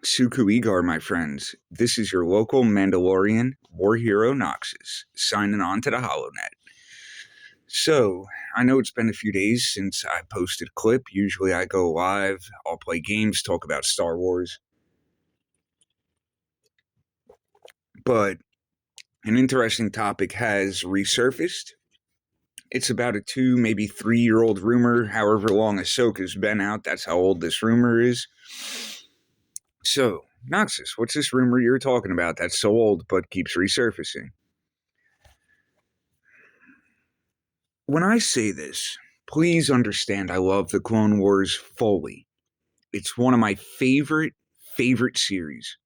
Suku Igar, my friends. This is your local Mandalorian war hero Noxus, signing on to the HoloNet. So, I know it's been a few days since I posted a clip. Usually I go live, I'll play games, talk about Star Wars. But an interesting topic has resurfaced. It's about a 2, maybe 3-year-old rumor, however long Ahsoka's been out, that's how old this rumor is. So, Noxus, what's this rumor you're talking about that's so old but keeps resurfacing? When I say this, please understand I love the Clone Wars fully. It's one of my favorite series.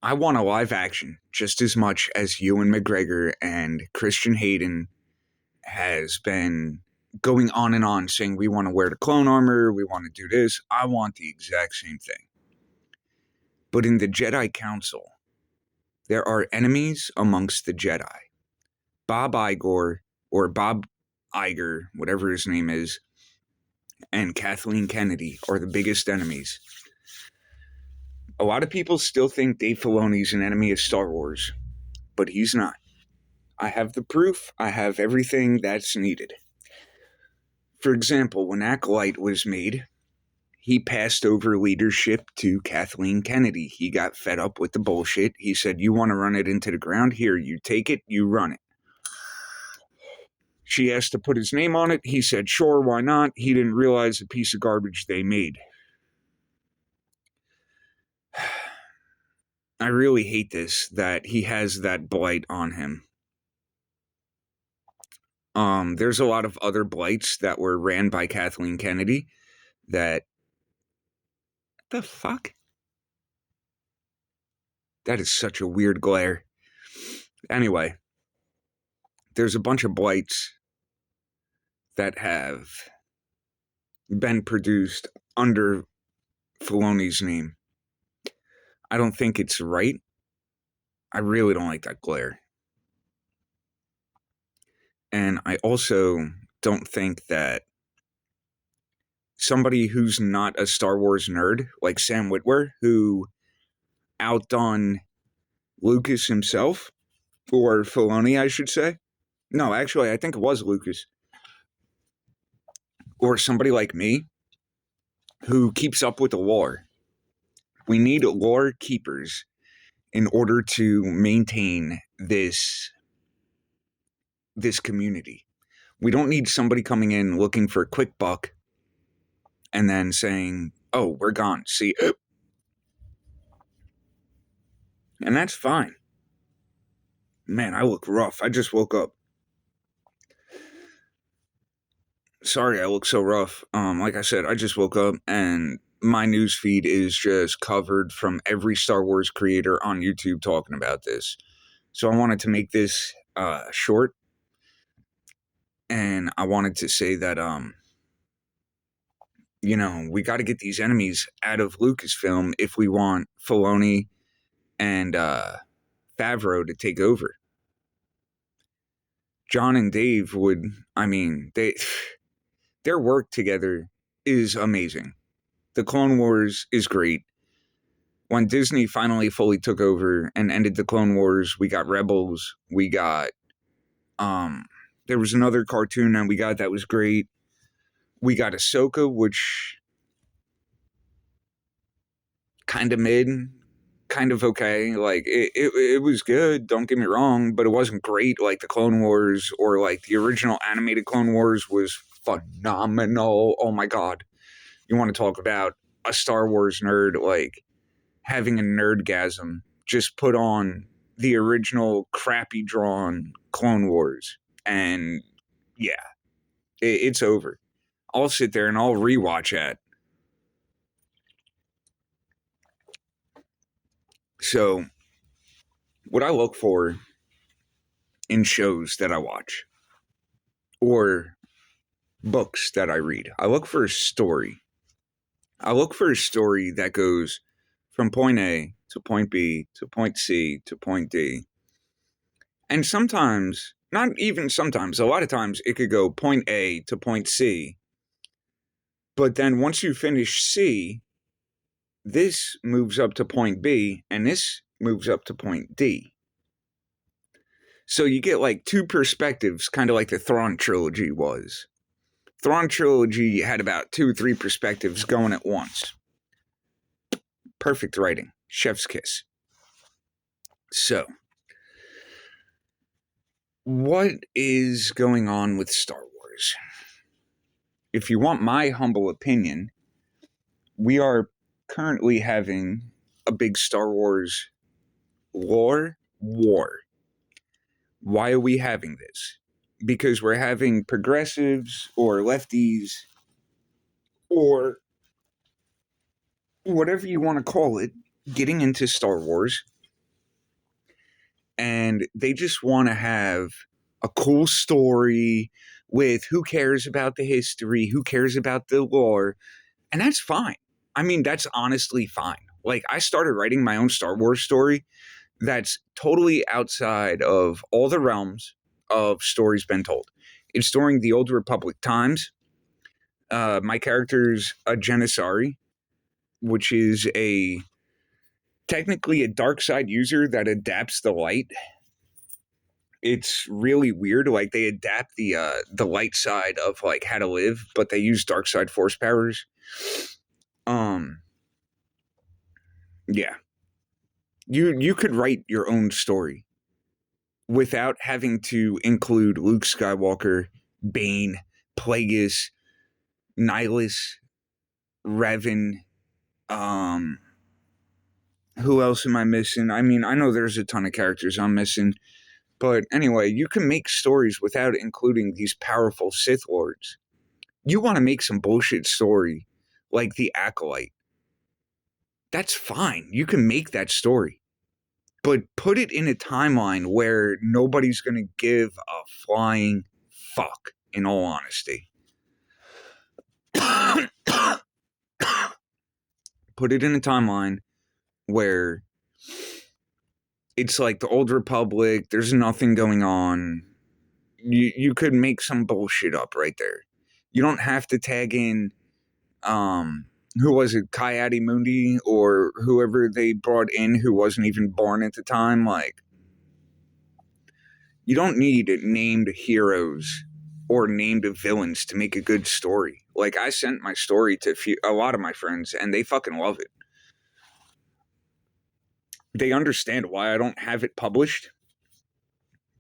I want a live action just as much as Ewan McGregor and Christian Hayden has been going on and on saying we want to wear the clone armor, we want to do this. I want the exact same thing. But in the Jedi Council, there are enemies amongst the Jedi. Bob Iger, or Bob Iger, whatever his name is, and Kathleen Kennedy are the biggest enemies. A lot of people still think Dave Filoni's an enemy of Star Wars, but he's not. I have the proof. I have everything that's needed. For example, when Acolyte was made, he passed over leadership to Kathleen Kennedy. He got fed up with the bullshit. He said, you want to run it into the ground? Here, you take it, you run it. She asked to put his name on it. He said, sure, why not? He didn't realize the piece of garbage they made. I really hate this, that he has that blight on him. There's a lot of other blights that were ran by Kathleen Kennedy that... The fuck? That is such a weird glare. Anyway, there's a bunch of blights that have been produced under Filoni's name. I don't think it's right. I really don't like that glare. And I also don't think that somebody who's not a Star Wars nerd, like Sam Witwer, who outdone Lucas himself, or Filoni, I should say. No, actually, I think it was Lucas. Or somebody like me, who keeps up with the lore. We need lore keepers in order to maintain this community. We don't need somebody coming in looking for a quick buck and then saying, oh, we're gone. See, and that's fine. Man, I look rough. I just woke up. Sorry, I look so rough. Like I said, I just woke up and my news feed is just covered from every Star Wars creator on YouTube talking about this. So I wanted to make this short. And I wanted to say that, we got to get these enemies out of Lucasfilm if we want Filoni and Favreau to take over. John and Dave their work together is amazing. The Clone Wars is great. When Disney finally fully took over and ended the Clone Wars, we got Rebels, we got, there was another cartoon that we got that was great. We got Ahsoka, which kind of mid, kind of okay. Like, it was good, don't get me wrong, but it wasn't great like the Clone Wars or like the original animated Clone Wars was phenomenal. Oh my God. You want to talk about a Star Wars nerd, like, having a nerdgasm. Just put on the original crappy drawn Clone Wars. And yeah, it's over. I'll sit there and I'll rewatch it. So, what I look for in shows that I watch or books that I read, I look for a story. I look for a story that goes from point A to point B to point C to point D. And sometimes, not even sometimes, a lot of times it could go point A to point C. But then once you finish C, this moves up to point B, and this moves up to point D. So you get like two perspectives, kind of like the Thrawn trilogy was. Thrawn trilogy had about 2 or 3 perspectives going at once. Perfect writing. Chef's kiss. So, what is going on with Star Wars? If you want my humble opinion, we are currently having a big Star Wars lore war. Why are we having this? Because we're having progressives or lefties or whatever you want to call it getting into Star Wars, and they just want to have a cool story with who cares about the history, who cares about the lore, and that's fine. I mean, that's honestly fine. Like, I started writing my own Star Wars story that's totally outside of all the realms of stories been told. It's during the Old Republic times. My character's a Janissary, which is technically a dark side user that adapts the light. It's really weird. Like, they adapt the light side of like how to live, but they use dark side force powers. Yeah. You could write your own story without having to include Luke Skywalker, Bane, Plagueis, Nihilus, Revan. Who else am I missing? I mean, I know there's a ton of characters I'm missing. But anyway, you can make stories without including these powerful Sith Lords. You want to make some bullshit story like the Acolyte. That's fine. You can make that story. But put it in a timeline where nobody's going to give a flying fuck, in all honesty. Put it in a timeline where it's like the Old Republic, there's nothing going on. You could make some bullshit up right there. You don't have to tag in, who was it, Coyote or whoever they brought in who wasn't even born at the time. Like, you don't need named heroes or named villains to make a good story. Like, I sent my story to a lot of my friends, and they fucking love it. They understand why I don't have it published,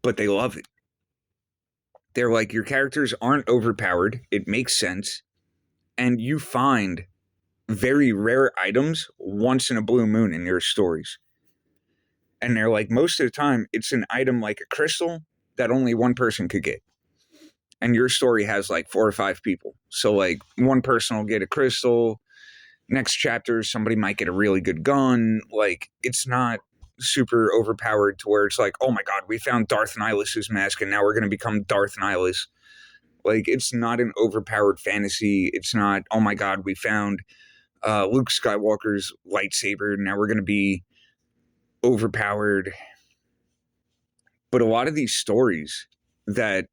but they love it. They're like, your characters aren't overpowered. It makes sense. And you find very rare items once in a blue moon in your stories. And they're like, most of the time, it's an item like a crystal that only one person could get. And your story has like 4 or 5 people. So like, one person will get a crystal. Next chapter, somebody might get a really good gun. Like, it's not super overpowered to where it's like, oh my god, we found Darth Nihilus's mask and now we're going to become Darth Nihilus. Like, it's not an overpowered fantasy. It's not, oh my god, we found Luke Skywalker's lightsaber, now we're going to be overpowered. But a lot of these stories that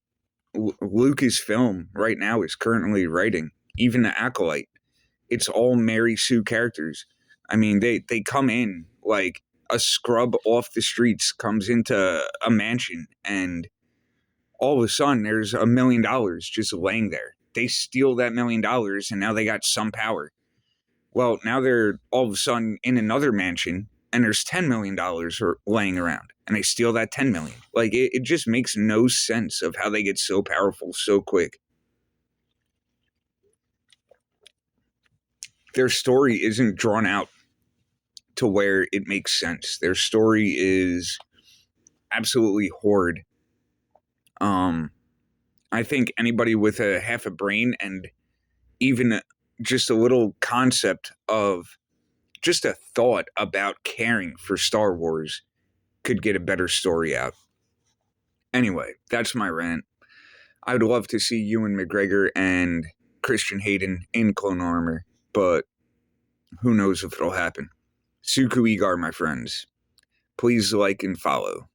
Lucasfilm right now is currently writing, even the Acolyte, it's all Mary Sue characters. I mean, they come in like a scrub off the streets comes into a mansion, and all of a sudden there's $1 million just laying there. They steal that $1 million, and now they got some power. Well, now they're all of a sudden in another mansion, and there's $10 million laying around, and they steal that $10 million. Like, it just makes no sense of how they get so powerful so quick. Their story isn't drawn out to where it makes sense. Their story is absolutely horrid. I think anybody with a half a brain and even just a little concept of just a thought about caring for Star Wars could get a better story out. Anyway, that's my rant. I would love to see Ewan McGregor and Christian Hayden in clone armor, but who knows if it'll happen. Suku Igar, my friends. Please like and follow.